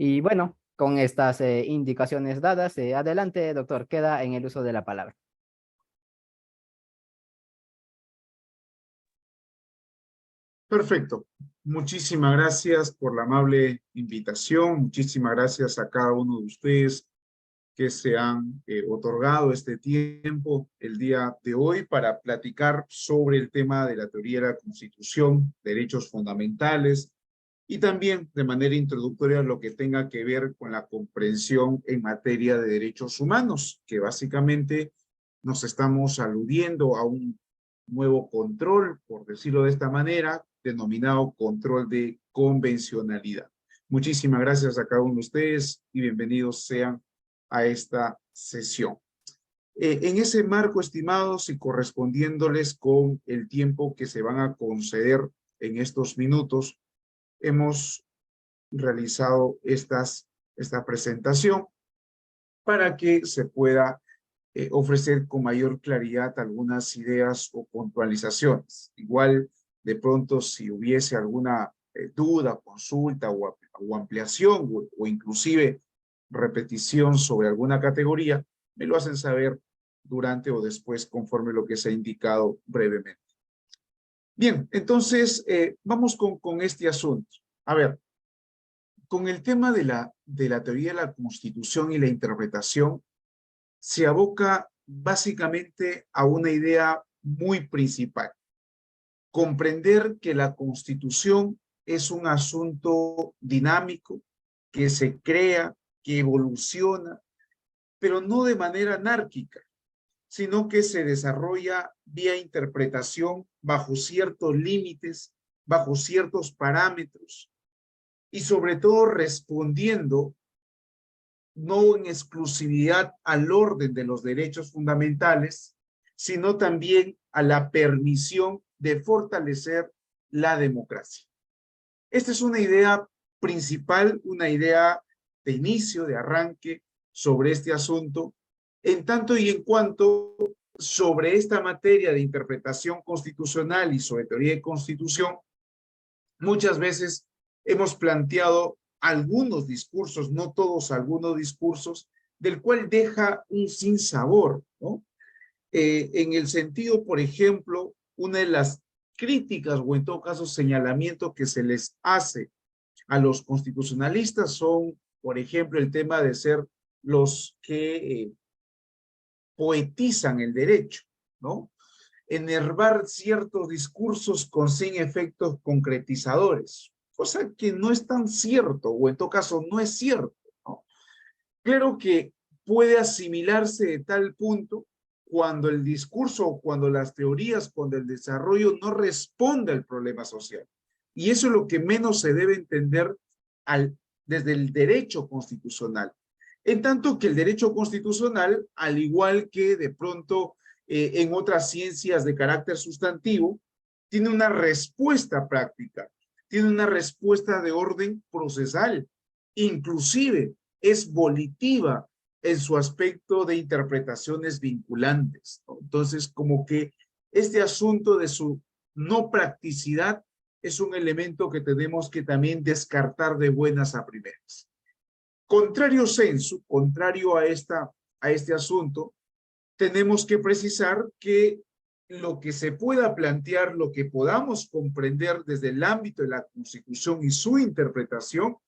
Y bueno, con estas indicaciones dadas, adelante, doctor, queda en el uso de la palabra. Perfecto. Muchísimas gracias por la amable invitación. Muchísimas gracias a cada uno de ustedes que se han otorgado este tiempo el día de hoy para platicar sobre el tema de la teoría de la Constitución, derechos fundamentales y también de manera introductoria lo que tenga que ver con la comprensión en materia de derechos humanos, que básicamente nos estamos aludiendo a un nuevo control, por decirlo de esta manera, denominado control de convencionalidad. Muchísimas gracias a cada uno de ustedes y bienvenidos sean a esta sesión. En ese marco, estimados, y correspondiéndoles con el tiempo que se van a conceder en estos minutos, hemos realizado esta presentación para que se pueda ofrecer con mayor claridad algunas ideas o puntualizaciones. Igual, de pronto, si hubiese alguna duda, consulta o ampliación o inclusive repetición sobre alguna categoría, me lo hacen saber durante o después conforme lo que se ha indicado brevemente. Bien, entonces vamos con este asunto. A ver, con el tema de la teoría de la Constitución y la interpretación, se aboca básicamente a una idea muy principal. Comprender que la Constitución es un asunto dinámico, que se crea, que evoluciona, pero no de manera anárquica, sino que se desarrolla vía interpretación bajo ciertos límites, bajo ciertos parámetros y sobre todo respondiendo no en exclusividad al orden de los derechos fundamentales, sino también a la permisión de fortalecer la democracia. Esta es una idea principal, una idea de inicio, de arranque sobre este asunto, en tanto y en cuanto sobre esta materia de interpretación constitucional y sobre teoría de constitución, muchas veces hemos planteado algunos discursos, no todos, algunos discursos, del cual deja un sinsabor, ¿no? En el sentido, por ejemplo, una de las críticas o en todo caso señalamientos que se les hace a los constitucionalistas son, por ejemplo, el tema de ser los que poetizan el derecho, ¿no? Enervar ciertos discursos con sin efectos concretizadores, cosa que no es tan cierto, o en todo caso no es cierto, ¿no? Claro que puede asimilarse de tal punto cuando el discurso, cuando las teorías, cuando el desarrollo no responde al problema social. Y eso es lo que menos se debe entender desde el derecho constitucional. En tanto que el derecho constitucional, al igual que de pronto en otras ciencias de carácter sustantivo, tiene una respuesta práctica, tiene una respuesta de orden procesal, inclusive es volitiva en su aspecto de interpretaciones vinculantes, ¿no? Entonces, como que este asunto de su no practicidad es un elemento que tenemos que también descartar de buenas a primeras. Contrario sensu, contrario a este asunto, tenemos que precisar que lo que se pueda plantear, lo que podamos comprender desde el ámbito de la Constitución y su interpretación,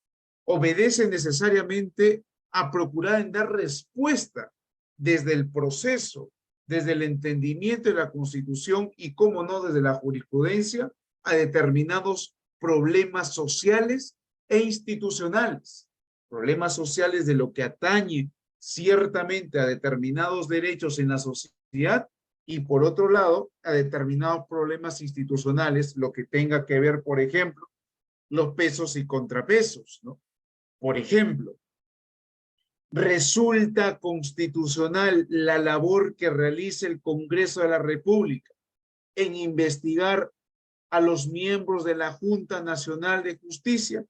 obedece necesariamente a procurar en dar respuesta desde el proceso, desde el entendimiento de la Constitución y, cómo no, desde la jurisprudencia, a determinados problemas sociales e institucionales. Problemas sociales de lo que atañe ciertamente a determinados derechos en la sociedad y, por otro lado, a determinados problemas institucionales, lo que tenga que ver, por ejemplo, los pesos y contrapesos, ¿no? Por ejemplo, resulta constitucional la labor que realiza el Congreso de la República en investigar a los miembros de la Junta Nacional de Justicia.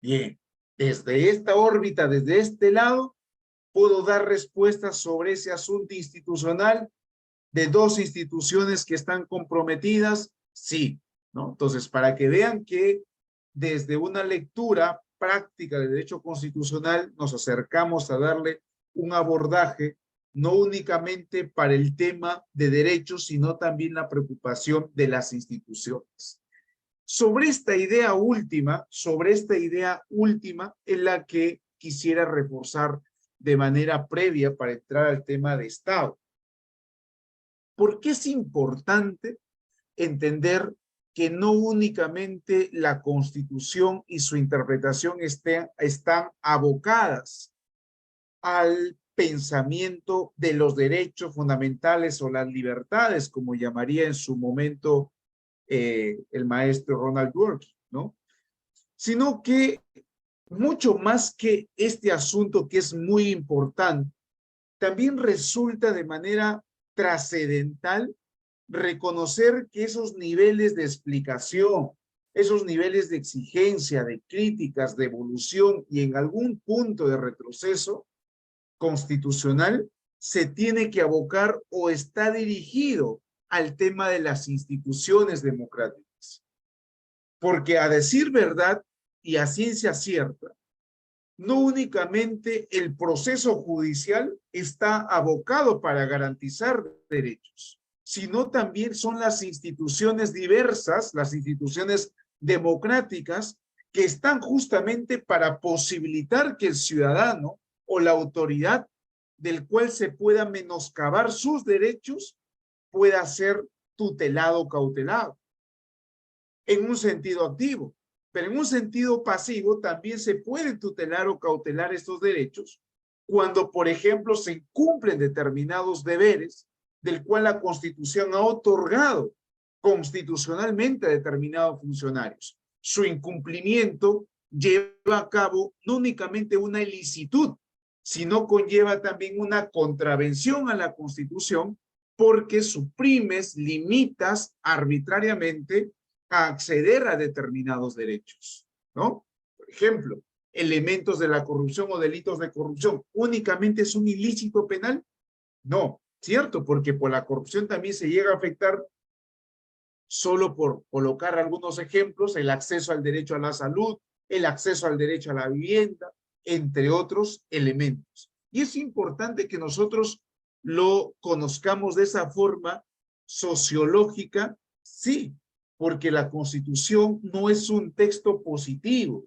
Bien, desde esta órbita, desde este lado, puedo dar respuestas sobre ese asunto institucional de dos instituciones que están comprometidas, sí, ¿no? Entonces, para que vean que desde una lectura práctica del derecho constitucional nos acercamos a darle un abordaje no únicamente para el tema de derechos, sino también la preocupación de las instituciones. Sobre esta idea última es la que quisiera reforzar de manera previa para entrar al tema de Estado. ¿Por qué es importante entender que no únicamente la Constitución y su interpretación están abocadas al pensamiento de los derechos fundamentales o las libertades, como llamaría en su momento el maestro Ronald Worth, ¿no? Sino que mucho más que este asunto que es muy importante, también resulta de manera trascendental reconocer que esos niveles de explicación, esos niveles de exigencia, de críticas, de evolución y en algún punto de retroceso constitucional se tiene que abocar o está dirigido al tema de las instituciones democráticas. Porque a decir verdad y a ciencia cierta, no únicamente el proceso judicial está abocado para garantizar derechos, sino también son las instituciones diversas, las instituciones democráticas, que están justamente para posibilitar que el ciudadano o la autoridad del cual se pueda menoscabar sus derechos pueda ser tutelado o cautelado en un sentido activo. Pero en un sentido pasivo también se pueden tutelar o cautelar estos derechos cuando, por ejemplo, se incumplen determinados deberes del cual la Constitución ha otorgado constitucionalmente a determinados funcionarios. Su incumplimiento lleva a cabo no únicamente una ilicitud, sino conlleva también una contravención a la Constitución porque suprimes, limitas arbitrariamente a acceder a determinados derechos, ¿no? Por ejemplo, elementos de la corrupción o delitos de corrupción, ¿únicamente es un ilícito penal? No, ¿cierto? Porque por la corrupción también se llega a afectar, solo por colocar algunos ejemplos, el acceso al derecho a la salud, el acceso al derecho a la vivienda, entre otros elementos. Y es importante que nosotros lo conozcamos de esa forma sociológica, sí, porque la Constitución no es un texto positivo,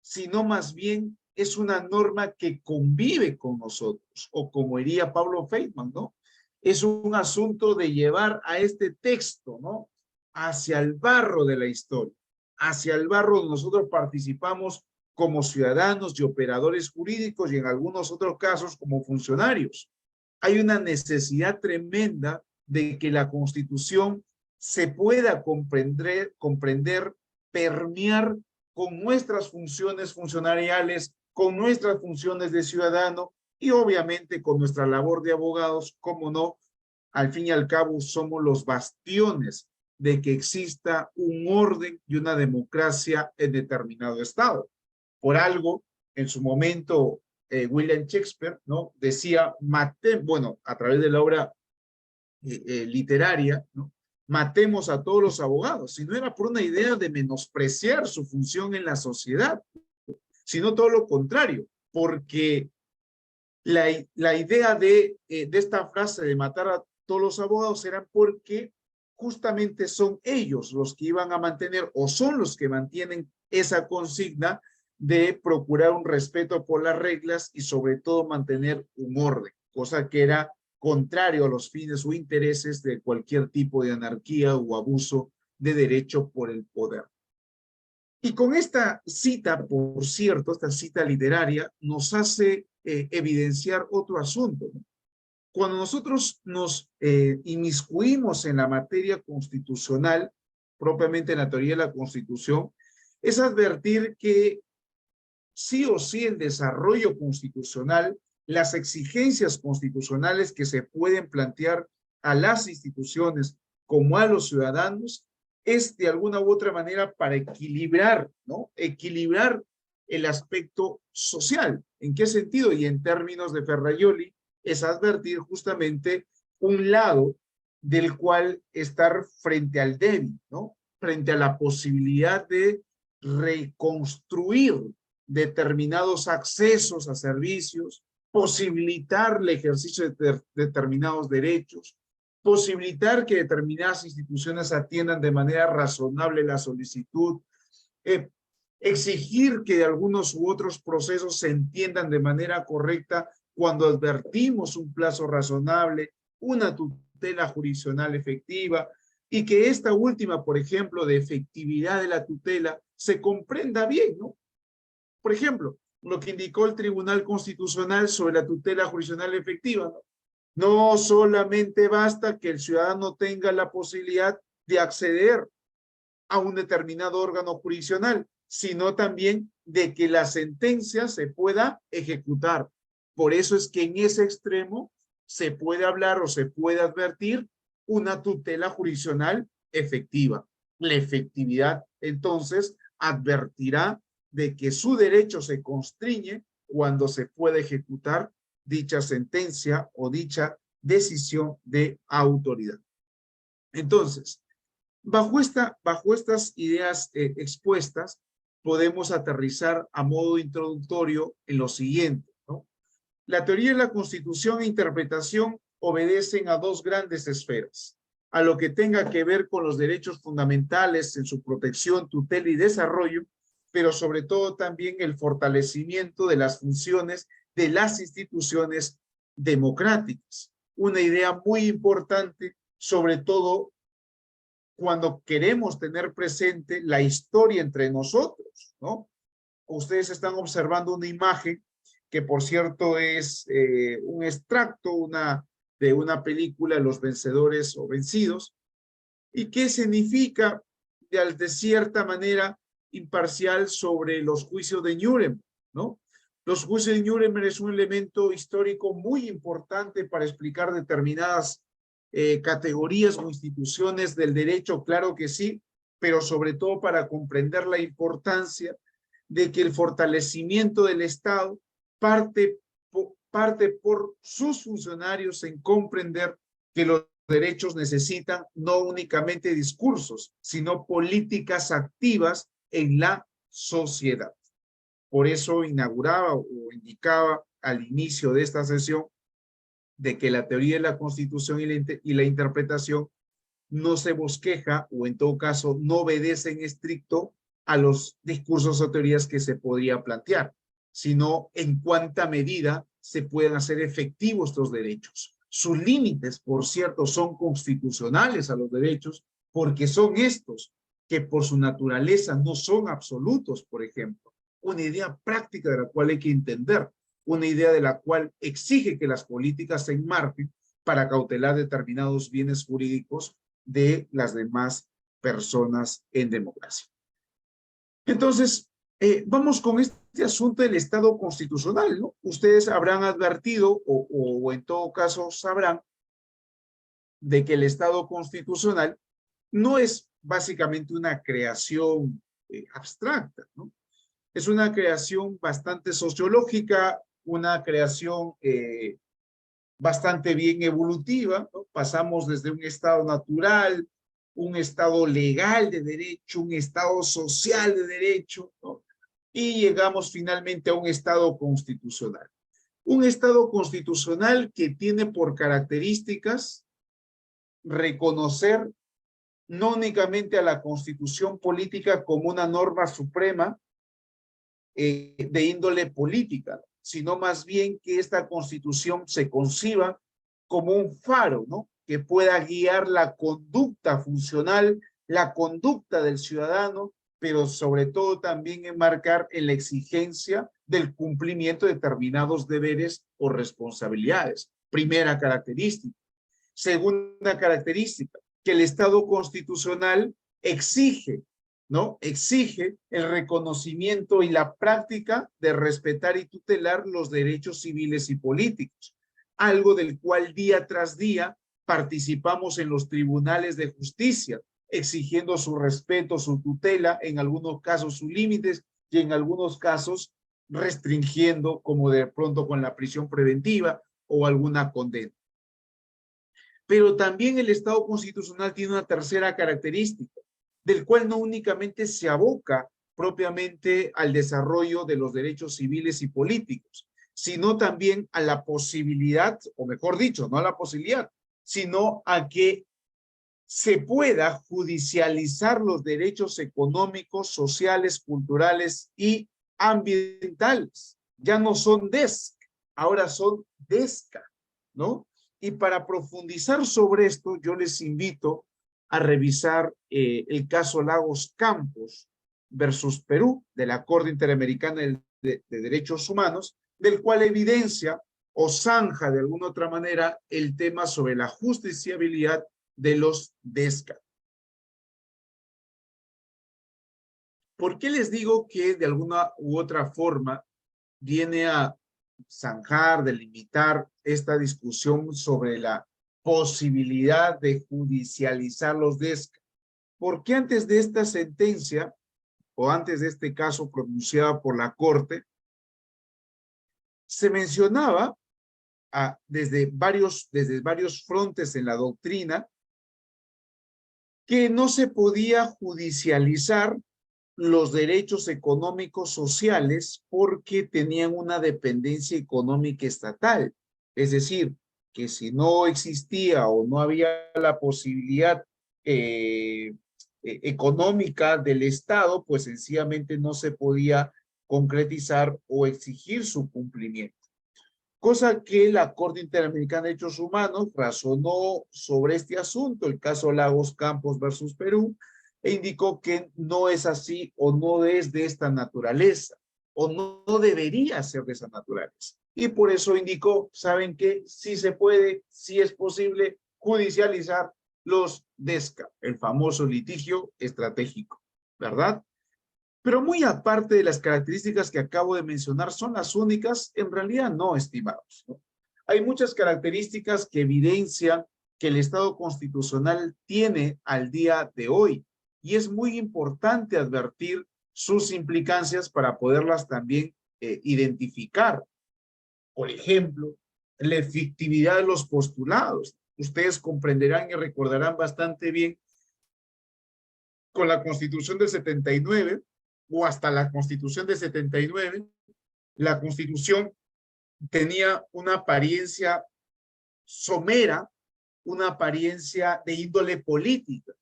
sino más bien es una norma que convive con nosotros, o como diría Pablo Feynman, ¿no? Es un asunto de llevar a este texto, ¿no? Hacia el barro de la historia, hacia el barro donde nosotros participamos como ciudadanos y operadores jurídicos y en algunos otros casos como funcionarios. Hay una necesidad tremenda de que la Constitución se pueda comprender, permear con nuestras funciones funcionariales, con nuestras funciones de ciudadano y obviamente con nuestra labor de abogados, como no, al fin y al cabo somos los bastiones de que exista un orden y una democracia en determinado estado. Por algo, en su momento, William Shakespeare, ¿no? Decía, bueno, a través de la obra literaria, ¿no? Matemos a todos los abogados, si no era por una idea de menospreciar su función en la sociedad, sino todo lo contrario, porque la idea de esta frase de matar a todos los abogados era porque justamente son ellos los que iban a mantener o son los que mantienen esa consigna de procurar un respeto por las reglas y sobre todo mantener un orden, cosa que era contrario a los fines o intereses de cualquier tipo de anarquía o abuso de derecho por el poder. Y con esta cita, por cierto, esta cita literaria, nos hace evidenciar otro asunto, ¿no? Cuando nosotros nos inmiscuimos en la materia constitucional, propiamente en la teoría de la Constitución, es advertir que sí o sí el desarrollo constitucional, las exigencias constitucionales que se pueden plantear a las instituciones como a los ciudadanos, es de alguna u otra manera para equilibrar, ¿no? Equilibrar el aspecto social. ¿En qué sentido? Y en términos de Ferrajoli, es advertir justamente un lado del cual estar frente al débil, ¿no? Frente a la posibilidad de reconstruir determinados accesos a servicios, posibilitar el ejercicio de determinados derechos, posibilitar que determinadas instituciones atiendan de manera razonable la solicitud, exigir que algunos u otros procesos se entiendan de manera correcta cuando advertimos un plazo razonable, una tutela jurisdiccional efectiva, y que esta última, por ejemplo, de efectividad de la tutela, se comprenda bien, ¿no? Por ejemplo, lo que indicó el Tribunal Constitucional sobre la tutela jurisdiccional efectiva, ¿no? No solamente basta que el ciudadano tenga la posibilidad de acceder a un determinado órgano jurisdiccional, sino también de que la sentencia se pueda ejecutar. Por eso es que en ese extremo se puede hablar o se puede advertir una tutela jurisdiccional efectiva. La efectividad, entonces, advertirá de que su derecho se constriñe cuando se puede ejecutar dicha sentencia o dicha decisión de autoridad. Entonces, bajo estas ideas expuestas, podemos aterrizar a modo introductorio en lo siguiente, ¿no? La teoría de la Constitución e interpretación obedecen a dos grandes esferas: a lo que tenga que ver con los derechos fundamentales en su protección, tutela y desarrollo, pero sobre todo también el fortalecimiento de las funciones de las instituciones democráticas. Una idea muy importante, sobre todo cuando queremos tener presente la historia entre nosotros, ¿no? Ustedes están observando una imagen que, por cierto, es un extracto de una película, Los Vencedores o Vencidos, y que significa, de cierta manera, imparcial sobre los juicios de Nuremberg, ¿no? Los juicios de Nuremberg es un elemento histórico muy importante para explicar determinadas categorías o instituciones del derecho, claro que sí, pero sobre todo para comprender la importancia de que el fortalecimiento del Estado parte por sus funcionarios en comprender que los derechos necesitan no únicamente discursos, sino políticas activas en la sociedad. Por eso inauguraba o indicaba al inicio de esta sesión de que la teoría de la Constitución y la interpretación no se bosqueja o en todo caso no obedece en estricto a los discursos o teorías que se podría plantear, sino en cuánta medida se pueden hacer efectivos estos derechos. Sus límites, por cierto, son constitucionales a los derechos porque son estos que por su naturaleza no son absolutos, por ejemplo. Una idea práctica de la cual hay que entender, una idea de la cual exige que las políticas se enmarquen para cautelar determinados bienes jurídicos de las demás personas en democracia. Entonces, vamos con este asunto del Estado constitucional, ¿no? Ustedes habrán advertido o en todo caso sabrán de que el Estado constitucional no es básicamente una creación abstracta, ¿no? Es una creación bastante sociológica, una creación bastante bien evolutiva, ¿no? Pasamos desde un estado natural, un estado legal de derecho, un estado social de derecho, ¿no? Y llegamos finalmente a un estado constitucional. Un estado constitucional que tiene por características reconocer no únicamente a la constitución política como una norma suprema de índole política, sino más bien que esta constitución se conciba como un faro, ¿no? Que pueda guiar la conducta funcional, la conducta del ciudadano, pero sobre todo también enmarcar en la exigencia del cumplimiento de determinados deberes o responsabilidades. Primera característica. Segunda característica, que el Estado constitucional exige, ¿no? Exige el reconocimiento y la práctica de respetar y tutelar los derechos civiles y políticos, algo del cual día tras día participamos en los tribunales de justicia, exigiendo su respeto, su tutela, en algunos casos sus límites y en algunos casos restringiendo, como de pronto con la prisión preventiva o alguna condena. Pero también el Estado constitucional tiene una tercera característica, del cual no únicamente se aboca propiamente al desarrollo de los derechos civiles y políticos, sino también a la posibilidad, o mejor dicho, no a la posibilidad, sino a que se pueda judicializar los derechos económicos, sociales, culturales y ambientales. Ya no son DESC, ahora son DESCA, ¿no? Y para profundizar sobre esto, yo les invito a revisar el caso Lagos Campos versus Perú de la Corte Interamericana de Derechos Humanos, del cual evidencia o zanja de alguna otra manera el tema sobre la justiciabilidad de los DESCA. ¿Por qué les digo que de alguna u otra forma viene a zanjar, delimitar esta discusión sobre la posibilidad de judicializar los DESCA? Porque antes de esta sentencia, o antes de este caso pronunciado por la Corte, se mencionaba desde varios frontes en la doctrina que no se podía judicializar los derechos económicos sociales porque tenían una dependencia económica estatal. Es decir, que si no existía o no había la posibilidad económica del Estado, pues sencillamente no se podía concretizar o exigir su cumplimiento. Cosa que la Corte Interamericana de Derechos Humanos razonó sobre este asunto, el caso Lagos Campos versus Perú, e indicó que no es así o no es de esta naturaleza, o no debería ser de esa naturaleza. Y por eso indicó, ¿saben qué? Sí se puede, sí es posible judicializar los DESCA, el famoso litigio estratégico, ¿verdad? Pero muy aparte de las características que acabo de mencionar, ¿son las únicas? En realidad no, estimados, ¿no? Hay muchas características que evidencian que el Estado constitucional tiene al día de hoy, y es muy importante advertir sus implicancias para poderlas también identificar. Por ejemplo, la efectividad de los postulados. Ustedes comprenderán y recordarán bastante bien con la Constitución del 79, o hasta la Constitución del 79, la Constitución tenía una apariencia somera, una apariencia de índole política,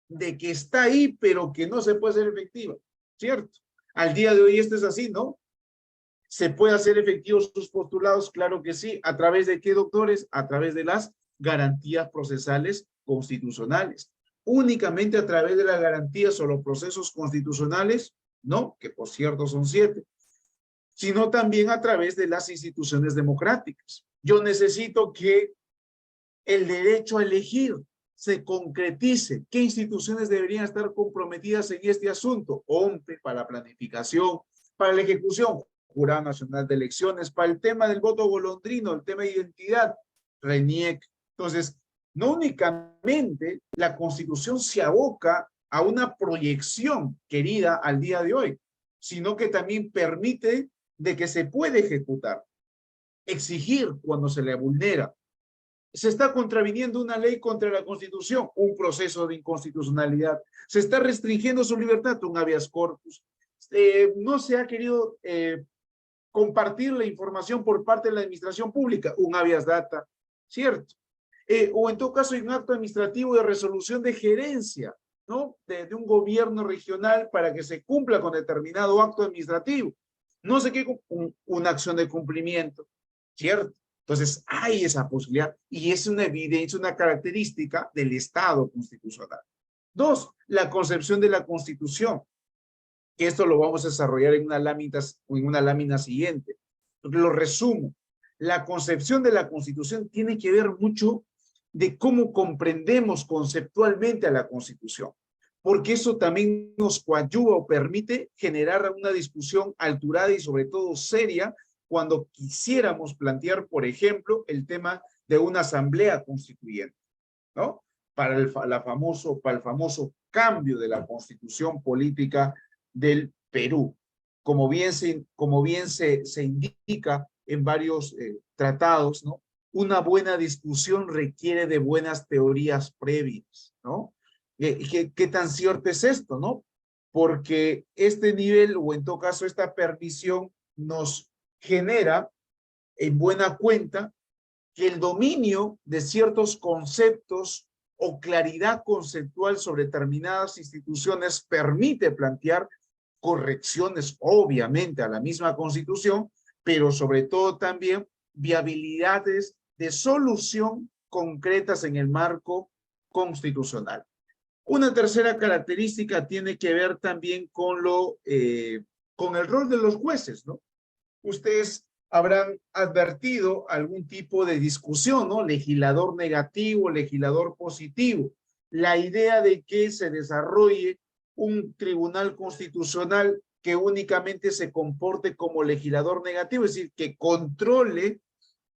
de que está ahí, pero que no se puede hacer efectiva, ¿cierto? Al día de hoy esto es así, ¿no? ¿Se puede hacer efectivos sus postulados? Claro que sí. ¿A través de qué, doctores? A través de las garantías procesales constitucionales. Únicamente a través de las garantías o los procesos constitucionales, no, que por cierto son 7, sino también a través de las instituciones democráticas. Yo necesito que el derecho a elegir se concretice. ¿Qué instituciones deberían estar comprometidas en este asunto? OMPE para la planificación, para la ejecución, Jurado Nacional de Elecciones, para el tema del voto golondrino, el tema de identidad, RENIEC. Entonces, no únicamente la Constitución se aboca a una proyección querida al día de hoy, sino que también permite de que se puede ejecutar, exigir cuando se le vulnera. Se está contraviniendo una ley contra la Constitución, un proceso de inconstitucionalidad. Se está restringiendo su libertad, un habeas corpus. No se ha querido compartir la información por parte de la administración pública, un habeas data, ¿cierto? O en todo caso hay un acto administrativo de resolución de gerencia, ¿no? De un gobierno regional para que se cumpla con determinado acto administrativo. No sé qué, una acción de cumplimiento, ¿cierto? Entonces hay esa posibilidad y es una evidencia, una característica del Estado constitucional. 2, la concepción de la Constitución, que esto lo vamos a desarrollar en una lámina siguiente. Lo resumo. La concepción de la Constitución tiene que ver mucho de cómo comprendemos conceptualmente a la Constitución, porque eso también nos coadyuva o permite generar una discusión alturada y sobre todo seria cuando quisiéramos plantear, por ejemplo, el tema de una asamblea constituyente, ¿no? Para el famoso cambio de la constitución política del Perú. Como bien se indica en varios tratados, ¿no? Una buena discusión requiere de buenas teorías previas, ¿no? ¿Qué tan cierto es esto, no? porque este nivel, o en todo caso esta permisión, nos genera en buena cuenta que el dominio de ciertos conceptos o claridad conceptual sobre determinadas instituciones permite plantear correcciones, obviamente, a la misma Constitución, pero sobre todo también viabilidades de solución concretas en el marco constitucional. Una tercera característica tiene que ver también con con el rol de los jueces, ¿no? Ustedes habrán advertido algún tipo de discusión, ¿no? Legislador negativo, legislador positivo. La idea de que se desarrolle un tribunal constitucional que únicamente se comporte como legislador negativo, es decir, que controle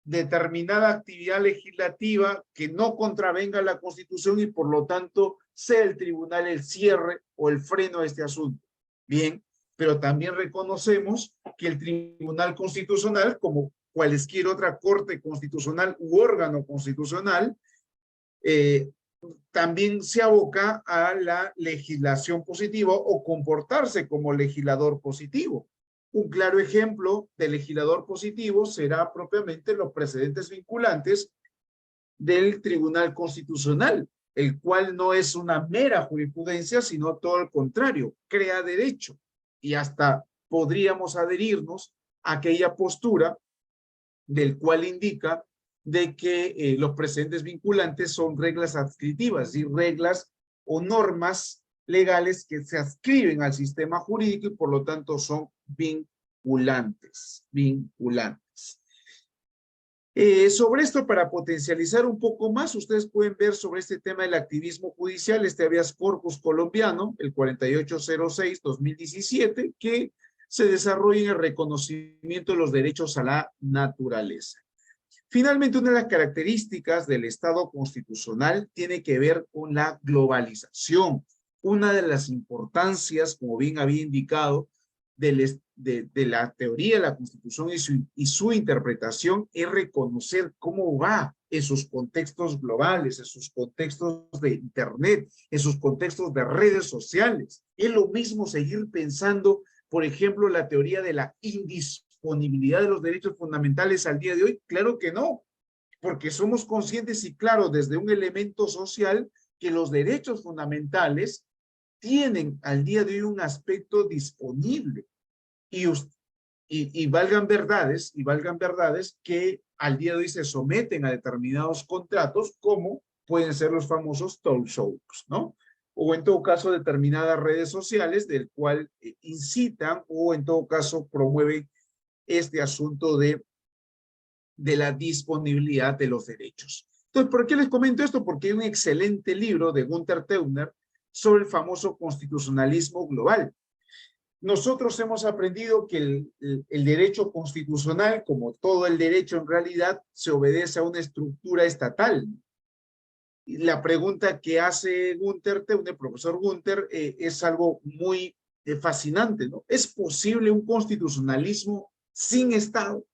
determinada actividad legislativa que no contravenga la Constitución y por lo tanto sea el tribunal el cierre o el freno de este asunto. Bien, pero también reconocemos que el Tribunal Constitucional, como cualquier otra corte constitucional u órgano constitucional, también se aboca a la legislación positiva o comportarse como legislador positivo. Un claro ejemplo de legislador positivo será propiamente los precedentes vinculantes del Tribunal Constitucional, el cual no es una mera jurisprudencia, sino todo el contrario, crea derecho. Y hasta podríamos adherirnos a aquella postura del cual indica de que los precedentes vinculantes son reglas adscriptivas, es decir, reglas o normas legales que se adscriben al sistema jurídico y por lo tanto son vinculantes. Sobre esto, para potencializar un poco más, ustedes pueden ver sobre este tema del activismo judicial, este habeas corpus colombiano, el 4806-2017, que se desarrolla en el reconocimiento de los derechos a la naturaleza. Finalmente, una de las características del Estado constitucional tiene que ver con la globalización. Una de las importancias, como bien había indicado, de la teoría de la Constitución y su interpretación es reconocer cómo va en sus contextos globales, en sus contextos de Internet, en sus contextos de redes sociales. Es lo mismo seguir pensando, por ejemplo, la teoría de la indisponibilidad de los derechos fundamentales al día de hoy. Claro que no, porque somos conscientes y claro, desde un elemento social, que los derechos fundamentales tienen al día de hoy un aspecto disponible y valgan verdades que al día de hoy se someten a determinados contratos como pueden ser los famosos talk shows, ¿no? O en todo caso determinadas redes sociales del cual incitan o en todo caso promueven este asunto de la disponibilidad de los derechos. Entonces, ¿por qué les comento esto? Porque hay un excelente libro de Günther Teuner sobre el famoso constitucionalismo global. Nosotros hemos aprendido que el derecho constitucional, como todo el derecho en realidad, se obedece a una estructura estatal. Y la pregunta que hace Günther Teuner, profesor Günther, es algo muy fascinante, ¿no? ¿Es posible un constitucionalismo sin Estado?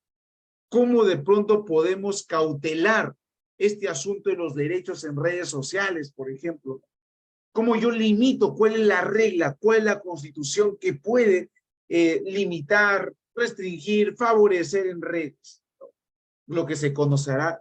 ¿Cómo de pronto podemos cautelar este asunto de los derechos en redes sociales, por ejemplo? ¿Cómo yo limito? ¿Cuál es la regla? ¿Cuál es la constitución que puede limitar, restringir, favorecer en redes? Lo que se conocerá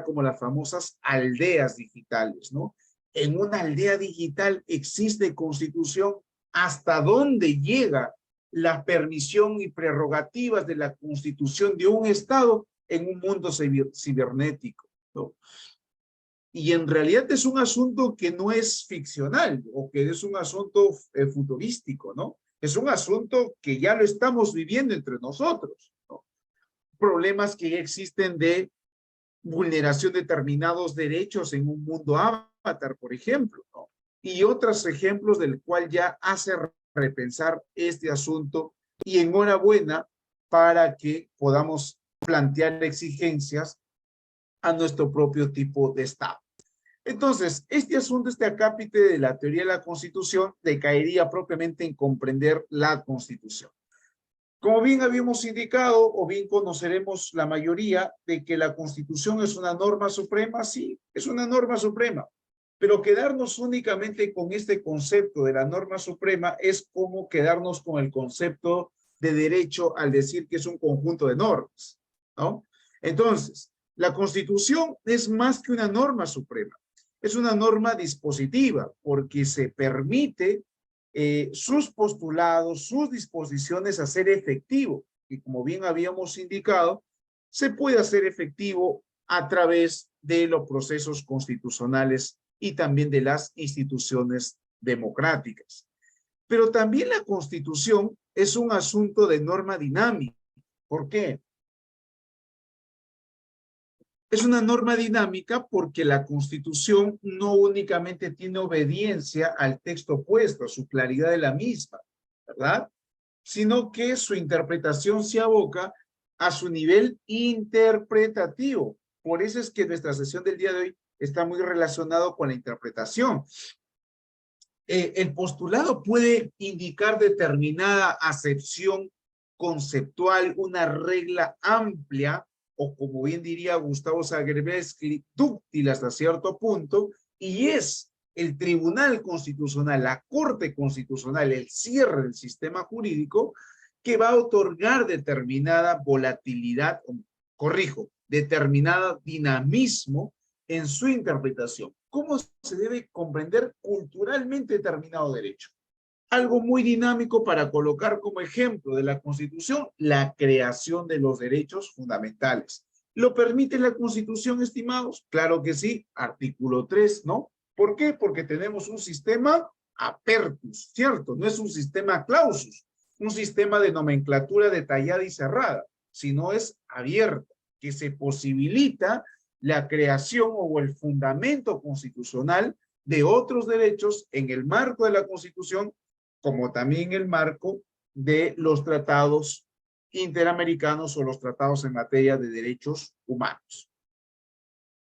como las famosas aldeas digitales, ¿no? En una aldea digital existe constitución. ¿Hasta dónde llega la permisión y prerrogativas de la constitución de un Estado en un mundo cibernético, ¿no? Y en realidad es un asunto que no es ficcional o que es un asunto futurístico, ¿no? Es un asunto que ya lo estamos viviendo entre nosotros, ¿no? Problemas que ya existen de vulneración de determinados derechos en un mundo avatar, por ejemplo, ¿no? Y otros ejemplos del cual ya hace repensar este asunto y enhorabuena para que podamos plantear exigencias a nuestro propio tipo de Estado. Entonces, este asunto, este acápite de la teoría de la Constitución, decaería propiamente en comprender la Constitución. Como bien habíamos indicado, o bien conoceremos la mayoría, de que la Constitución es una norma suprema, sí, es una norma suprema, Pero quedarnos únicamente con este concepto de la norma suprema es como quedarnos con el concepto de derecho al decir que es un conjunto de normas, ¿no? Entonces, la Constitución es más que una norma suprema, es una norma dispositiva porque se permite sus postulados, sus disposiciones hacer efectivo. Y como bien habíamos indicado, se puede hacer efectivo a través de los procesos constitucionales y también de las instituciones democráticas. Pero también la Constitución es un asunto de norma dinámica. ¿Por qué? Es una norma dinámica porque la Constitución no únicamente tiene obediencia al texto puesto, a su claridad de la misma, ¿verdad? Sino que su interpretación se aboca a su nivel interpretativo. Por eso es que nuestra sesión del día de hoy está muy relacionado con la interpretación. El postulado puede indicar determinada acepción conceptual, una regla amplia, o como bien diría Gustavo Zagrebelsky, dúctil hasta cierto punto, y es el Tribunal Constitucional, la Corte Constitucional, el cierre del sistema jurídico, que va a otorgar determinada volatilidad, corrijo, determinada dinamismo en su interpretación. ¿Cómo se debe comprender culturalmente determinado derecho? Algo muy dinámico para colocar como ejemplo de la Constitución, la creación de los derechos fundamentales. ¿Lo permite la Constitución, estimados? Claro que sí, artículo 3, ¿no? ¿Por qué? Porque tenemos un sistema apertus, ¿cierto? No es un sistema clausus, un sistema de nomenclatura detallada y cerrada, sino es abierta, que se posibilita la creación o el fundamento constitucional de otros derechos en el marco de la Constitución, como también el marco de los tratados interamericanos o los tratados en materia de derechos humanos.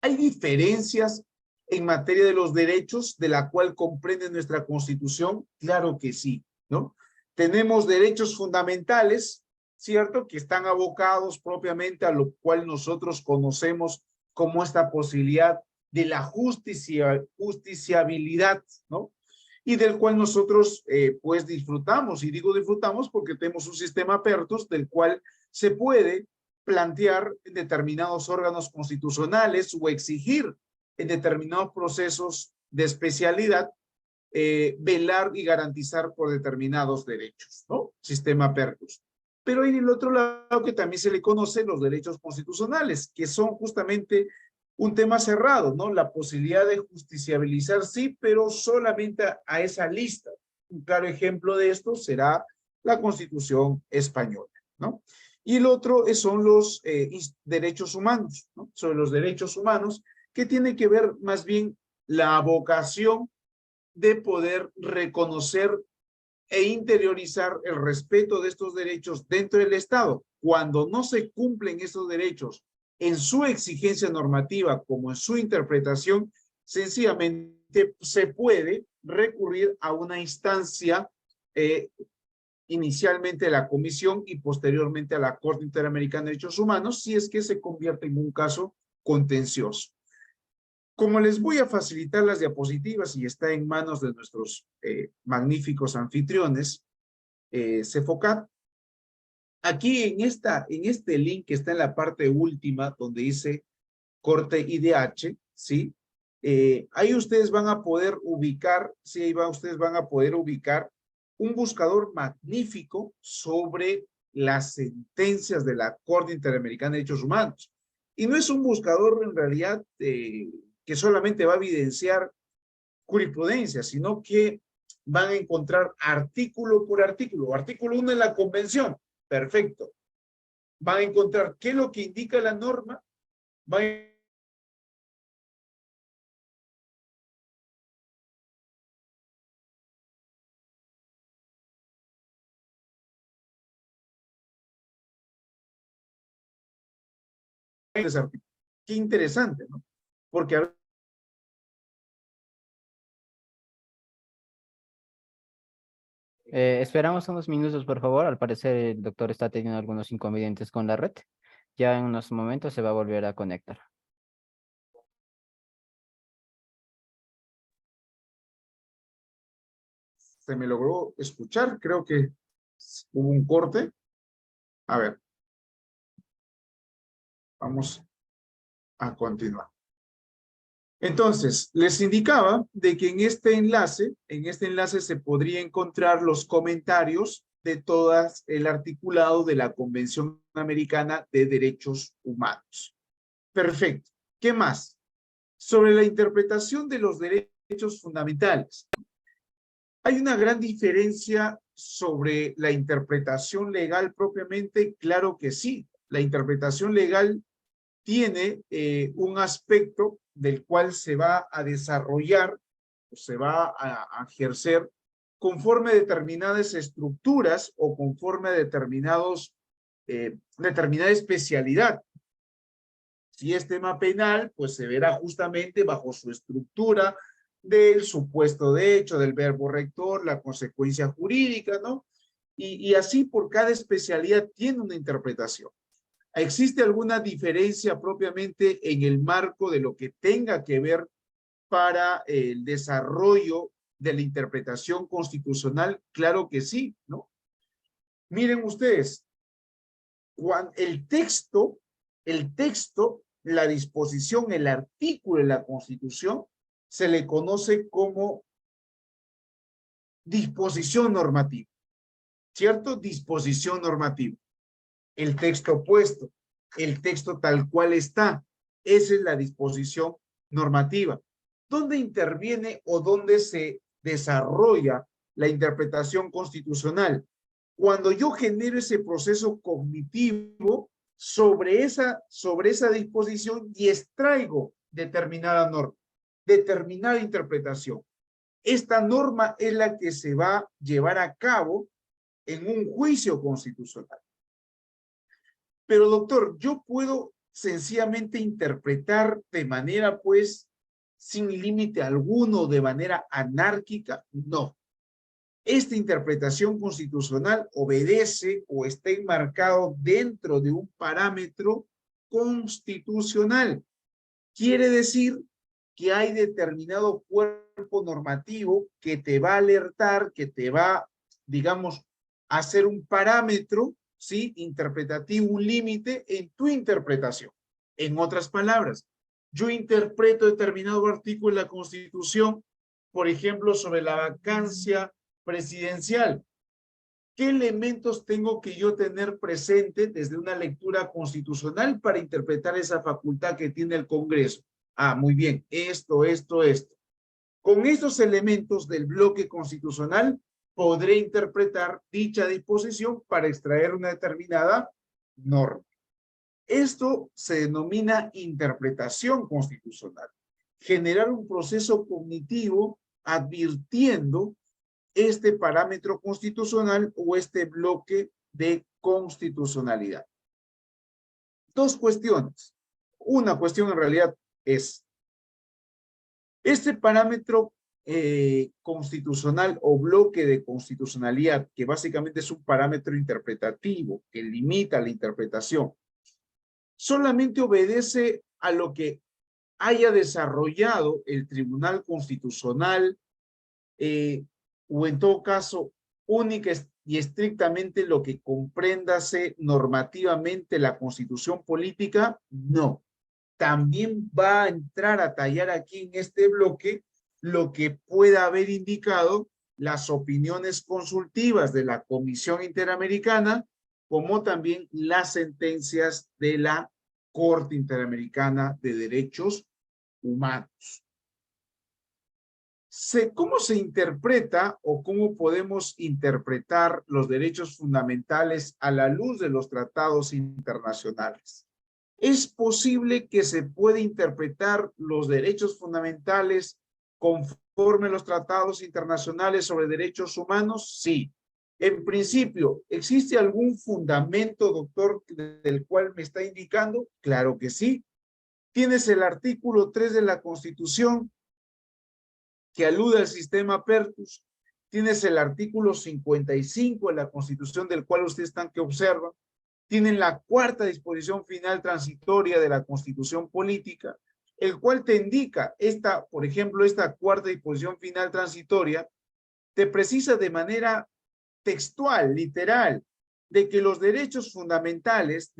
¿Hay diferencias en materia de los derechos de la cual comprende nuestra Constitución? Claro que sí, ¿no? Tenemos derechos fundamentales, ¿cierto? Que están abocados propiamente a lo cual nosotros conocemos como esta posibilidad de la justiciabilidad, ¿no? Y del cual nosotros pues disfrutamos, y digo disfrutamos porque tenemos un sistema apertus del cual se puede plantear en determinados órganos constitucionales o exigir en determinados procesos de especialidad velar y garantizar por determinados derechos, ¿no? Sistema apertus. Pero hay el otro lado que también se le conoce los derechos constitucionales, que son justamente un tema cerrado, ¿no? La posibilidad de justiciabilizar, sí, pero solamente a esa lista. Un claro ejemplo de esto será la Constitución española, ¿no? Y el otro son los derechos humanos, ¿no? Sobre los derechos humanos, que tiene que ver más bien la vocación de poder reconocer e interiorizar el respeto de estos derechos dentro del Estado. Cuando no se cumplen estos derechos en su exigencia normativa como en su interpretación, sencillamente se puede recurrir a una instancia inicialmente a la Comisión y posteriormente a la Corte Interamericana de Derechos Humanos, si es que se convierte en un caso contencioso. Como les voy a facilitar las diapositivas y está en manos de nuestros magníficos anfitriones, CEFOCAT, aquí en este link que está en la parte última donde dice Corte IDH, ¿sí? Ahí ustedes van a poder ubicar, sí, ahí ustedes van a poder ubicar un buscador magnífico sobre las sentencias de la Corte Interamericana de Derechos Humanos. Y no es un buscador en realidad que solamente va a evidenciar jurisprudencia, sino que van a encontrar artículo por artículo. Artículo 1 en la convención, perfecto. Van a encontrar qué es lo que indica la norma, van a qué interesante, ¿no? Porque a Esperamos unos minutos, por favor. Al parecer, el doctor está teniendo algunos inconvenientes con la red. Ya en unos momentos se va a volver a conectar. ¿Se me logró escuchar? Creo que hubo un corte. A ver. Vamos a continuar. Entonces, les indicaba de que en este enlace se podría encontrar los comentarios de todas el articulado de la Convención Americana de Derechos Humanos. Perfecto. ¿Qué más? Sobre la interpretación de los derechos fundamentales. Hay una gran diferencia sobre la interpretación legal propiamente, claro que sí. La interpretación legal tiene un aspecto del cual se va a desarrollar, o se va a ejercer conforme a determinadas estructuras o conforme a determinada especialidad. Si es tema penal, pues se verá justamente bajo su estructura del supuesto de hecho, del verbo rector, la consecuencia jurídica, ¿no? Y así por cada especialidad tiene una interpretación. ¿Existe alguna diferencia propiamente en el marco de lo que tenga que ver para el desarrollo de la interpretación constitucional? Claro que sí, ¿no? Miren ustedes, el texto, la disposición, el artículo de la Constitución se le conoce como disposición normativa, ¿cierto? Disposición normativa. El texto opuesto, el texto tal cual está, esa es la disposición normativa. ¿Dónde interviene o dónde se desarrolla la interpretación constitucional? Cuando yo genero ese proceso cognitivo sobre esa disposición y extraigo determinada norma, determinada interpretación. Esta norma es la que se va a llevar a cabo en un juicio constitucional. Pero doctor, ¿yo puedo sencillamente interpretar de manera, pues, sin límite alguno, de manera anárquica? No. Esta interpretación constitucional obedece o está enmarcado dentro de un parámetro constitucional. Quiere decir que hay determinado cuerpo normativo que te va a alertar, que te va, digamos, a hacer un parámetro, ¿sí? Interpretativo, un límite en tu interpretación. En otras palabras, yo interpreto determinado artículo de la Constitución, por ejemplo, sobre la vacancia presidencial. ¿Qué elementos tengo que yo tener presente desde una lectura constitucional para interpretar esa facultad que tiene el Congreso? Ah, muy bien, esto. Con estos elementos del bloque constitucional podré interpretar dicha disposición para extraer una determinada norma. Esto se denomina interpretación constitucional. Generar un proceso cognitivo advirtiendo este parámetro constitucional o este bloque de constitucionalidad. Dos cuestiones. Una cuestión en realidad es, este parámetro constitucional o bloque de constitucionalidad, que básicamente es un parámetro interpretativo que limita la interpretación, solamente obedece a lo que haya desarrollado el Tribunal Constitucional o en todo caso única y estrictamente lo que compréndase normativamente la Constitución política. No. También va a entrar a tallar aquí en este bloque lo que pueda haber indicado las opiniones consultivas de la Comisión Interamericana, como también las sentencias de la Corte Interamericana de Derechos Humanos. ¿Cómo se interpreta o cómo podemos interpretar los derechos fundamentales a la luz de los tratados internacionales? ¿Es posible que se pueda interpretar los derechos fundamentales conforme a los tratados internacionales sobre derechos humanos? Sí. En principio, ¿existe algún fundamento, doctor, del cual me está indicando? Claro que sí. Tienes el artículo 3 de la Constitución que alude al sistema Pertus. Tienes el artículo 55 de la Constitución, del cual ustedes están que observan. Tienen la cuarta disposición final transitoria de la Constitución política, el cual te indica, por ejemplo, esta cuarta disposición final transitoria, te precisa de manera textual, literal, de que los derechos fundamentales,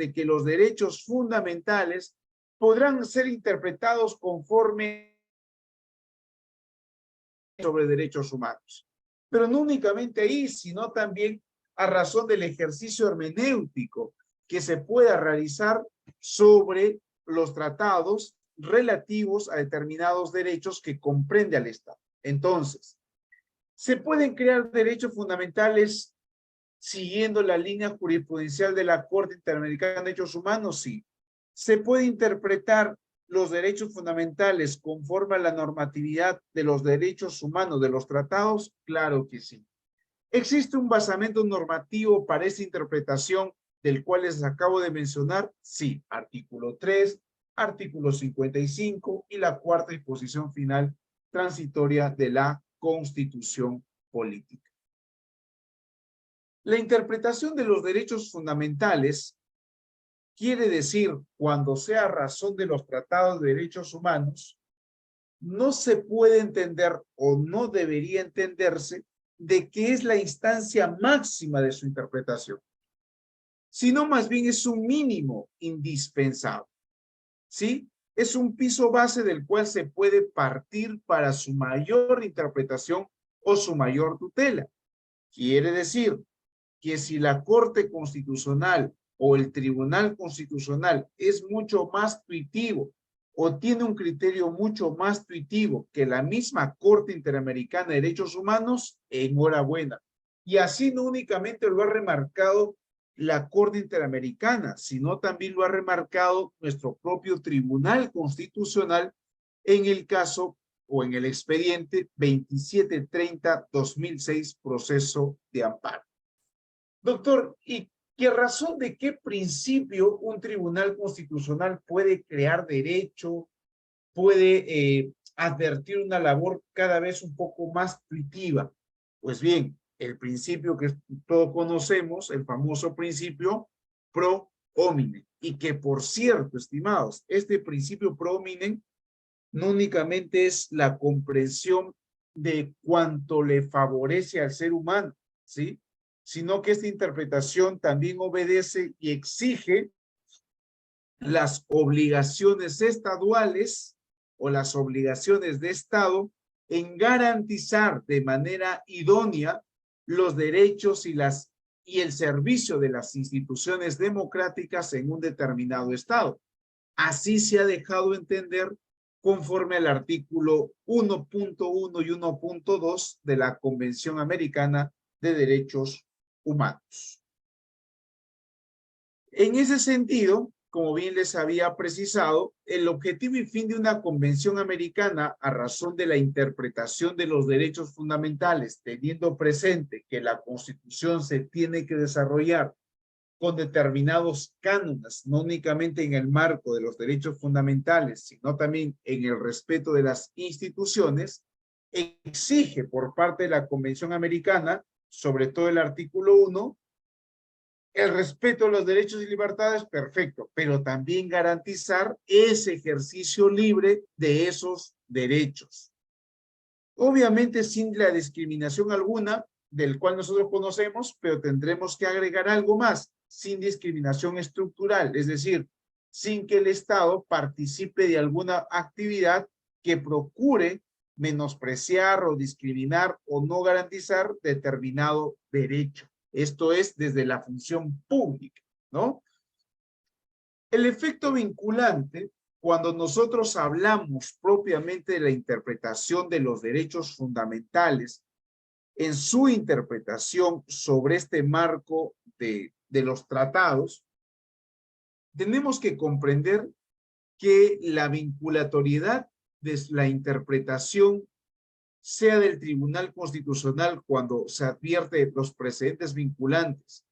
podrán ser interpretados conforme sobre derechos humanos. Pero no únicamente ahí, sino también a razón del ejercicio hermenéutico que se pueda realizar sobre los tratados relativos a determinados derechos que comprende al Estado. Entonces, ¿se pueden crear derechos fundamentales siguiendo la línea jurisprudencial de la Corte Interamericana de Derechos Humanos? Sí. ¿Se puede interpretar los derechos fundamentales conforme a la normatividad de los derechos humanos de los tratados? Claro que sí. ¿Existe un basamento normativo para esta interpretación del cual les acabo de mencionar? Sí. Artículo 3, artículo 55 y la cuarta disposición final transitoria de la Constitución Política. La interpretación de los derechos fundamentales quiere decir, cuando sea razón de los tratados de derechos humanos, no se puede entender o no debería entenderse de que es la instancia máxima de su interpretación, sino más bien es un mínimo indispensable, ¿sí? Es un piso base del cual se puede partir para su mayor interpretación o su mayor tutela. Quiere decir que si la Corte Constitucional o el Tribunal Constitucional es mucho más tuitivo o tiene un criterio mucho más tuitivo que la misma Corte Interamericana de Derechos Humanos, enhorabuena. Y así no únicamente lo ha remarcado la Corte Interamericana, sino también lo ha remarcado nuestro propio Tribunal Constitucional en el caso o en el expediente 2730-2006, proceso de amparo. Doctor, ¿y qué razón de qué principio un tribunal constitucional puede crear derecho, puede advertir una labor cada vez un poco más tuitiva? Pues bien, el principio que todos conocemos, el famoso principio pro hominem, y que por cierto, estimados, este principio pro hominem no únicamente es la comprensión de cuánto le favorece al ser humano, ¿sí?, sino que esta interpretación también obedece y exige las obligaciones estaduales o las obligaciones de Estado en garantizar de manera idónea los derechos y el servicio de las instituciones democráticas en un determinado Estado. Así se ha dejado entender conforme al artículo 1.1 y 1.2 de la Convención Americana de Derechos Humanos. En ese sentido, como bien les había precisado, el objetivo y fin de una convención americana a razón de la interpretación de los derechos fundamentales, teniendo presente que la Constitución se tiene que desarrollar con determinados cánones, no únicamente en el marco de los derechos fundamentales, sino también en el respeto de las instituciones, exige por parte de la Convención Americana, sobre todo el artículo 1, el respeto a los derechos y libertades, perfecto, pero también garantizar ese ejercicio libre de esos derechos. Obviamente sin la discriminación alguna, del cual nosotros conocemos, pero tendremos que agregar algo más, sin discriminación estructural, es decir, sin que el Estado participe de alguna actividad que procure menospreciar o discriminar o no garantizar determinado derecho. Esto es desde la función pública, ¿no? El efecto vinculante, cuando nosotros hablamos propiamente de la interpretación de los derechos fundamentales, en su interpretación sobre este marco de los tratados, tenemos que comprender que la vinculatoriedad de la interpretación, sea del Tribunal Constitucional cuando se advierte los precedentes vinculantes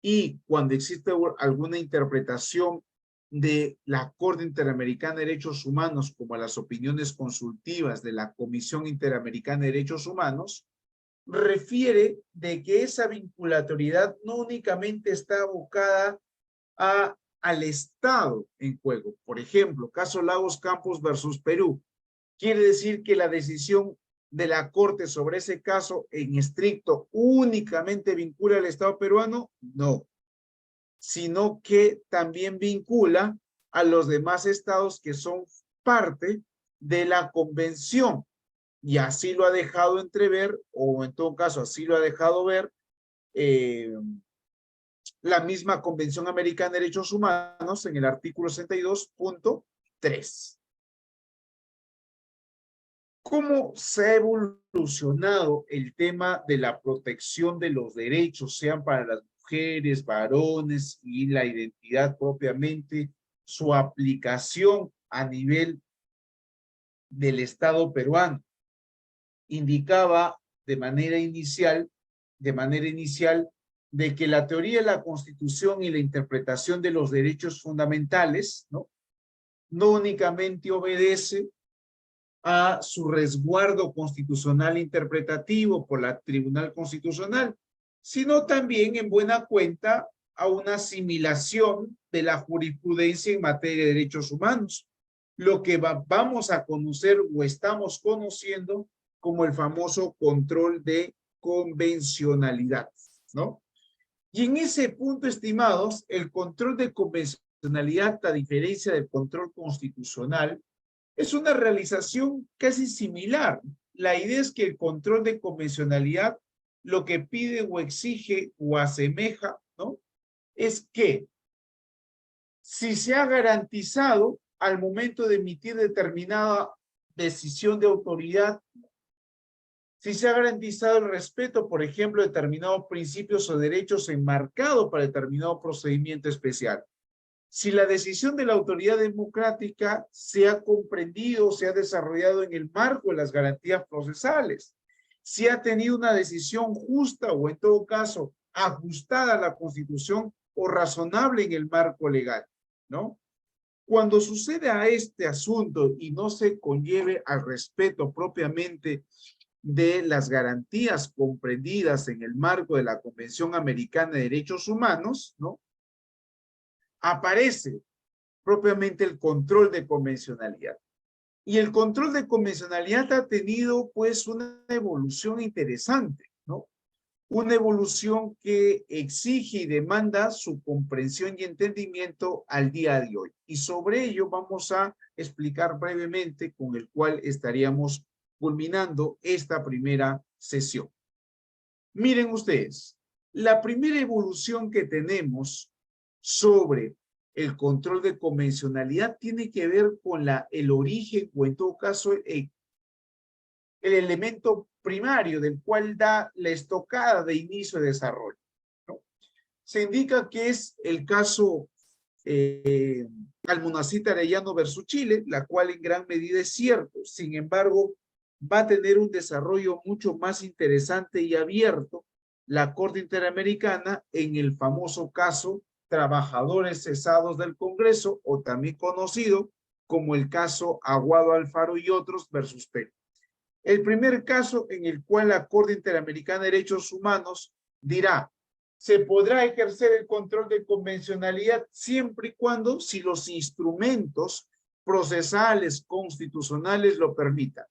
y cuando existe alguna interpretación de la Corte Interamericana de Derechos Humanos, como las opiniones consultivas de la Comisión Interamericana de Derechos Humanos, refiere de que esa vinculatoriedad no únicamente está abocada al Estado en juego. Por ejemplo, caso Lagos Campos versus Perú. Quiere decir que la decisión de la Corte sobre ese caso en estricto únicamente vincula al Estado peruano? No, sino que también vincula a los demás estados que son parte de la convención. Y así lo ha dejado entrever, o en todo caso así lo ha dejado ver la misma Convención Americana de Derechos Humanos en el artículo 62.3. ¿Cómo se ha evolucionado el tema de la protección de los derechos, sean para las mujeres, varones y la identidad propiamente, su aplicación a nivel del Estado peruano? Indicaba de manera inicial de que la teoría de la Constitución y la interpretación de los derechos fundamentales, no únicamente obedece a su resguardo constitucional interpretativo por la Tribunal Constitucional, sino también en buena cuenta a una asimilación de la jurisprudencia en materia de derechos humanos, lo que vamos a conocer o estamos conociendo como el famoso control de convencionalidad, ¿no? Y en ese punto, estimados, el control de convencionalidad, a diferencia del control constitucional, es una realización casi similar. La idea es que el control de convencionalidad lo que pide o exige o asemeja, ¿no? Es que si se ha garantizado al momento de emitir determinada decisión de autoridad, si se ha garantizado el respeto, por ejemplo, de determinados principios o derechos enmarcados para determinado procedimiento especial, si la decisión de la autoridad democrática se ha comprendido, se ha desarrollado en el marco de las garantías procesales, si ha tenido una decisión justa o en todo caso ajustada a la Constitución o razonable en el marco legal, ¿no? Cuando sucede a este asunto y no se conlleve al respeto propiamente de las garantías comprendidas en el marco de la Convención Americana de Derechos Humanos, ¿no? Aparece propiamente el control de convencionalidad. Y el control de convencionalidad ha tenido pues una evolución interesante, ¿no? Una evolución que exige y demanda su comprensión y entendimiento al día de hoy. Y sobre ello vamos a explicar brevemente, con el cual estaríamos culminando esta primera sesión. Miren ustedes, la primera evolución que tenemos sobre el control de convencionalidad tiene que ver con el origen o en todo caso el elemento primario del cual da la estocada de inicio de desarrollo, ¿no? Se indica que es el caso Almonacid Arellano versus Chile, la cual en gran medida es cierto. Sin embargo, va a tener un desarrollo mucho más interesante y abierto la Corte Interamericana en el famoso caso Trabajadores Cesados del Congreso, o también conocido como el caso Aguado Alfaro y otros versus Perú. El primer caso en el cual la Corte Interamericana de Derechos Humanos dirá: se podrá ejercer el control de convencionalidad siempre y cuando si los instrumentos procesales constitucionales lo permitan.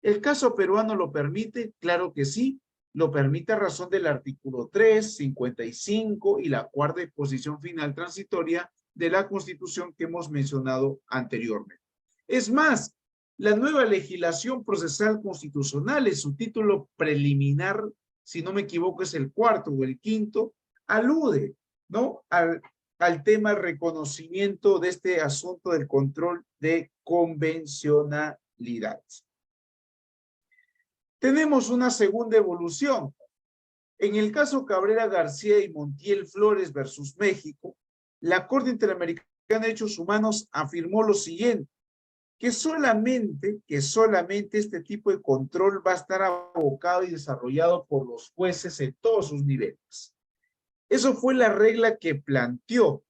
¿El caso peruano lo permite? Claro que sí, lo permite a razón del artículo 3, 55 y la cuarta disposición final transitoria de la Constitución que hemos mencionado anteriormente. Es más, la nueva legislación procesal constitucional, en su título preliminar, si no me equivoco es el cuarto o el quinto, alude, ¿no?, al tema reconocimiento de este asunto del control de convencionalidad. Tenemos una segunda evolución. En el caso Cabrera García y Montiel Flores versus México, la Corte Interamericana de Derechos Humanos afirmó lo siguiente: que solamente este tipo de control va a estar abocado y desarrollado por los jueces en todos sus niveles. Eso fue la regla que planteó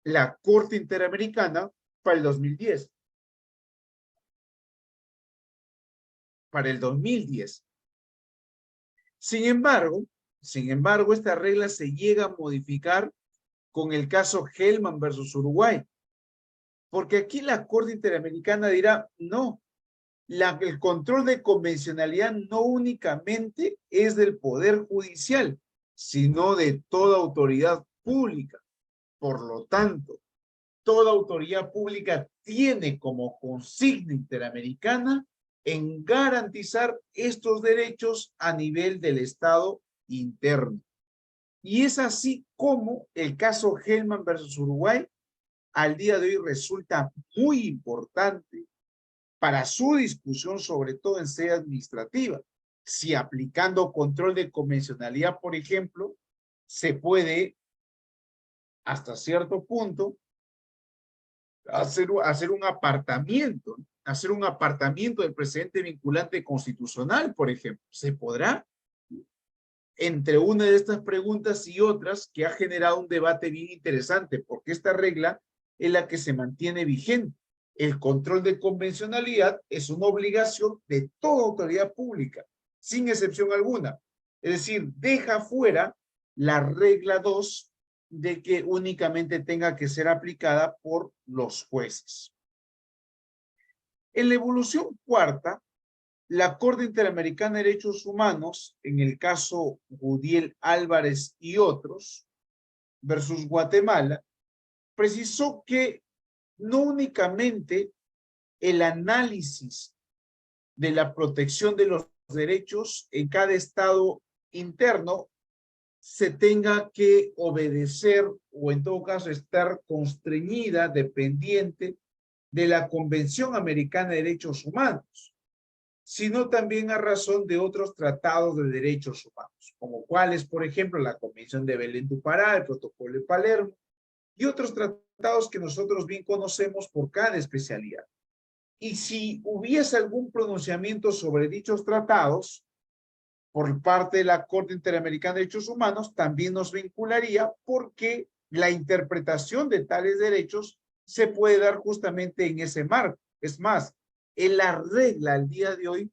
la Corte Interamericana para el 2010. Para el 2010. Sin embargo, esta regla se llega a modificar con el caso Hellman versus Uruguay. Porque aquí la Corte Interamericana dirá: no, El control de convencionalidad no únicamente es del Poder Judicial, sino de toda autoridad pública. Por lo tanto, toda autoridad pública tiene como consigna interamericana en garantizar estos derechos a nivel del Estado interno. Y es así como el caso Hellman versus Uruguay al día de hoy resulta muy importante para su discusión, sobre todo en sede administrativa. Si aplicando control de convencionalidad, por ejemplo, se puede, hasta cierto punto, hacer un apartamiento, ¿no? Hacer un apartamiento del precedente vinculante constitucional, por ejemplo. ¿Se podrá? Entre una de estas preguntas y otras que ha generado un debate bien interesante, porque esta regla es la que se mantiene vigente. El control de convencionalidad es una obligación de toda autoridad pública, sin excepción alguna. Es decir, deja fuera la regla 2 de que únicamente tenga que ser aplicada por los jueces. En la evolución cuarta, la Corte Interamericana de Derechos Humanos, en el caso Gudiel Álvarez y otros, versus Guatemala, precisó que no únicamente el análisis de la protección de los derechos en cada estado interno se tenga que obedecer o en todo caso estar constreñida, dependiente de la Convención Americana de Derechos Humanos, sino también a razón de otros tratados de derechos humanos, como cuáles, por ejemplo, la Convención de Belén do Pará, el Protocolo de Palermo, y otros tratados que nosotros bien conocemos por cada especialidad. Y si hubiese algún pronunciamiento sobre dichos tratados por parte de la Corte Interamericana de Derechos Humanos, también nos vincularía porque la interpretación de tales derechos se puede dar justamente en ese marco. Es más, es la regla al día de hoy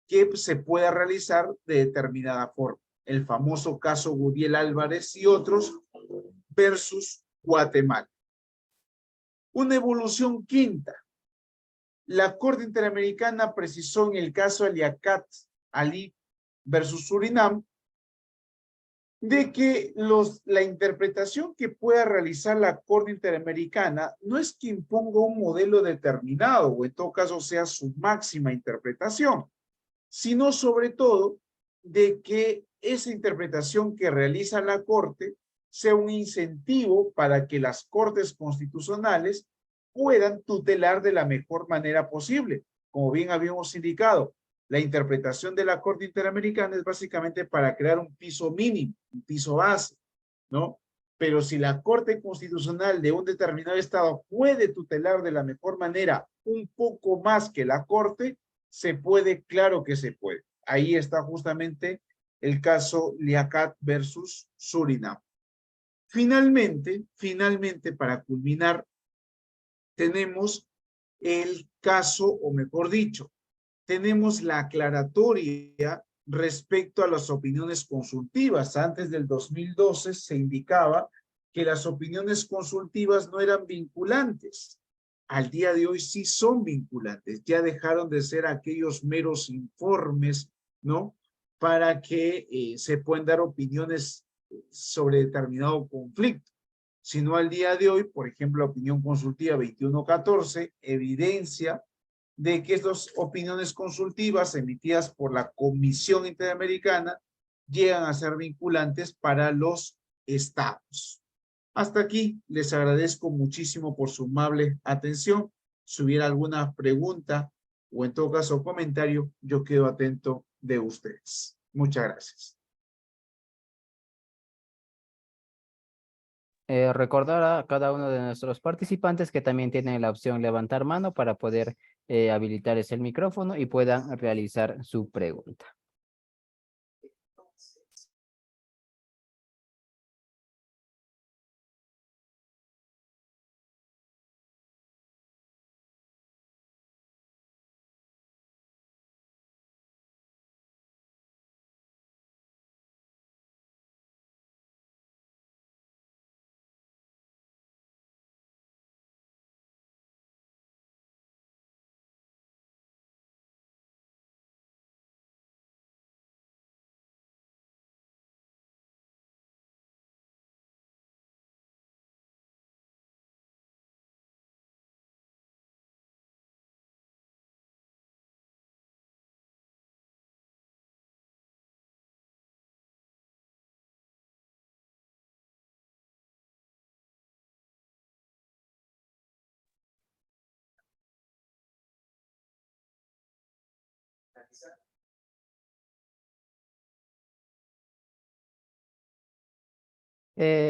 que se pueda realizar de determinada forma. El famoso caso Gudiel Álvarez y otros versus Guatemala. Una evolución quinta. La Corte Interamericana precisó en el caso Aliacat Ali versus Surinam de que la interpretación que pueda realizar la Corte Interamericana no es que imponga un modelo determinado o en todo caso sea su máxima interpretación, sino sobre todo de que esa interpretación que realiza la Corte sea un incentivo para que las Cortes constitucionales puedan tutelar de la mejor manera posible. Como bien habíamos indicado, la interpretación de la Corte Interamericana es básicamente para crear un piso mínimo, un piso base, ¿no? Pero si la Corte Constitucional de un determinado estado puede tutelar de la mejor manera un poco más que la Corte, se puede, claro que se puede. Ahí está justamente el caso Liaquat versus Surinam. Finalmente, para culminar, tenemos el caso, o mejor dicho, tenemos la aclaratoria respecto a las opiniones consultivas. Antes del 2012 se indicaba que las opiniones consultivas no eran vinculantes. Al día de hoy sí son vinculantes. Ya dejaron de ser aquellos meros informes, ¿no? Para que se puedan dar opiniones sobre determinado conflicto, sino al día de hoy, por ejemplo, la opinión consultiva 2114 evidencia de que estas opiniones consultivas emitidas por la Comisión Interamericana llegan a ser vinculantes para los estados. Hasta aquí, les agradezco muchísimo por su amable atención. Si hubiera alguna pregunta o en todo caso comentario, yo quedo atento de ustedes. Muchas gracias. Recordar a cada uno de nuestros participantes que también tienen la opción levantar mano para poder habilitar ese micrófono y puedan realizar su pregunta.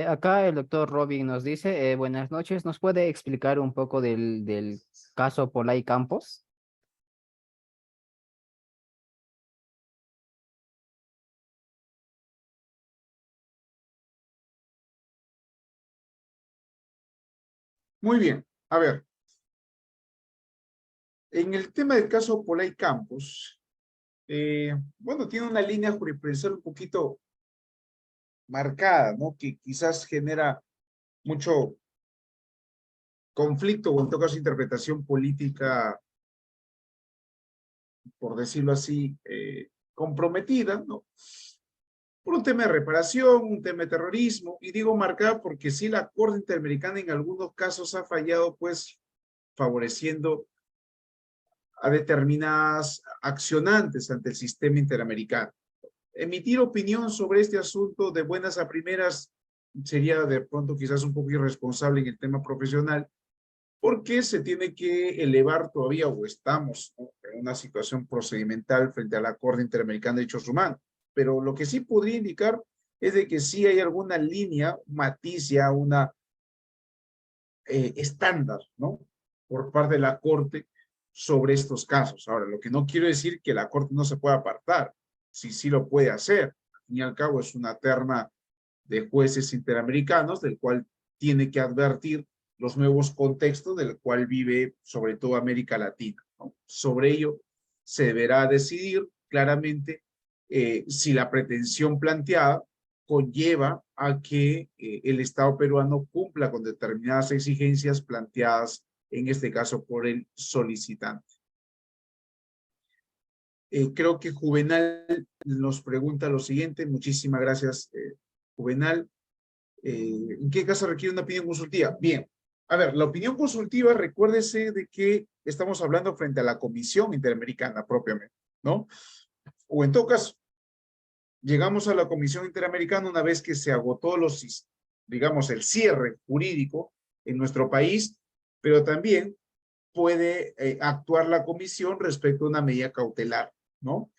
Acá el doctor Robin nos dice, buenas noches, ¿nos puede explicar un poco del caso Polay Campos? Muy bien. A ver, en el tema del caso Polay Campos, bueno, tiene una línea jurisprudencial un poquito marcada, ¿no? Que quizás genera mucho conflicto o en todo caso interpretación política, por decirlo así, comprometida, ¿no? Por un tema de reparación, un tema de terrorismo, y digo marcada porque sí la Corte Interamericana en algunos casos ha fallado, pues, favoreciendo a determinadas accionantes ante el sistema interamericano. Emitir opinión sobre este asunto de buenas a primeras sería de pronto quizás un poco irresponsable en el tema profesional, porque se tiene que elevar todavía, o estamos, ¿no?, en una situación procedimental frente a la Corte Interamericana de Derechos Humanos. Pero lo que sí podría indicar es de que sí hay alguna línea, matiz, ya una estándar, ¿no?, por parte de la Corte sobre estos casos. Ahora, lo que no quiero decir que la Corte no se pueda apartar, sí lo puede hacer. Al fin y al cabo es una terna de jueces interamericanos del cual tiene que advertir los nuevos contextos del cual vive sobre todo América Latina, ¿no? Sobre ello se deberá decidir claramente si la pretensión planteada conlleva a que el Estado peruano cumpla con determinadas exigencias planteadas, en este caso, por el solicitante. Creo que Juvenal nos pregunta lo siguiente. Muchísimas gracias, Juvenal. ¿En qué caso requiere una opinión consultiva? Bien, a ver, la opinión consultiva, recuérdese de que estamos hablando frente a la Comisión Interamericana propiamente, ¿no? O en todo caso, llegamos a la Comisión Interamericana una vez que se agotó digamos, el cierre jurídico en nuestro país, pero también puede actuar la comisión respecto a una medida cautelar, ¿no?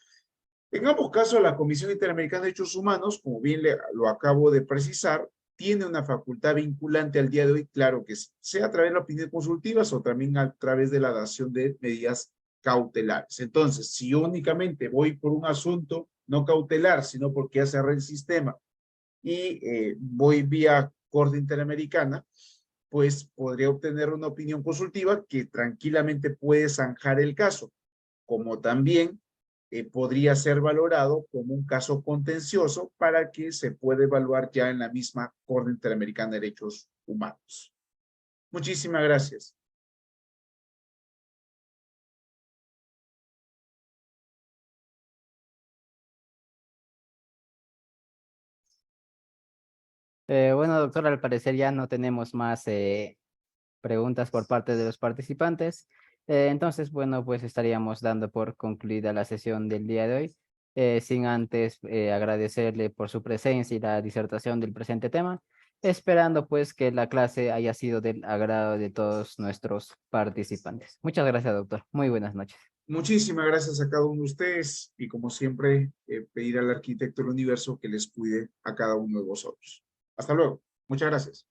En ambos casos, la Comisión Interamericana de Derechos Humanos, como bien lo acabo de precisar, tiene una facultad vinculante al día de hoy, claro que sí, sea a través de la opinión consultiva o también a través de la dación de medidas cautelares. Entonces, si yo únicamente voy por un asunto no cautelar, sino porque ya cerré el sistema y voy vía Corte Interamericana, pues podría obtener una opinión consultiva que tranquilamente puede zanjar el caso, como también podría ser valorado como un caso contencioso para que se pueda evaluar ya en la misma Corte Interamericana de Derechos Humanos. Muchísimas gracias. Bueno, doctor, al parecer ya no tenemos más preguntas por parte de los participantes. Entonces, bueno, pues estaríamos dando por concluida la sesión del día de hoy, sin antes agradecerle por su presencia y la disertación del presente tema, esperando pues que la clase haya sido del agrado de todos nuestros participantes. Muchas gracias, doctor. Muy buenas noches. Muchísimas gracias a cada uno de ustedes y como siempre, pedir al arquitecto del universo que les cuide a cada uno de vosotros. Hasta luego. Muchas gracias.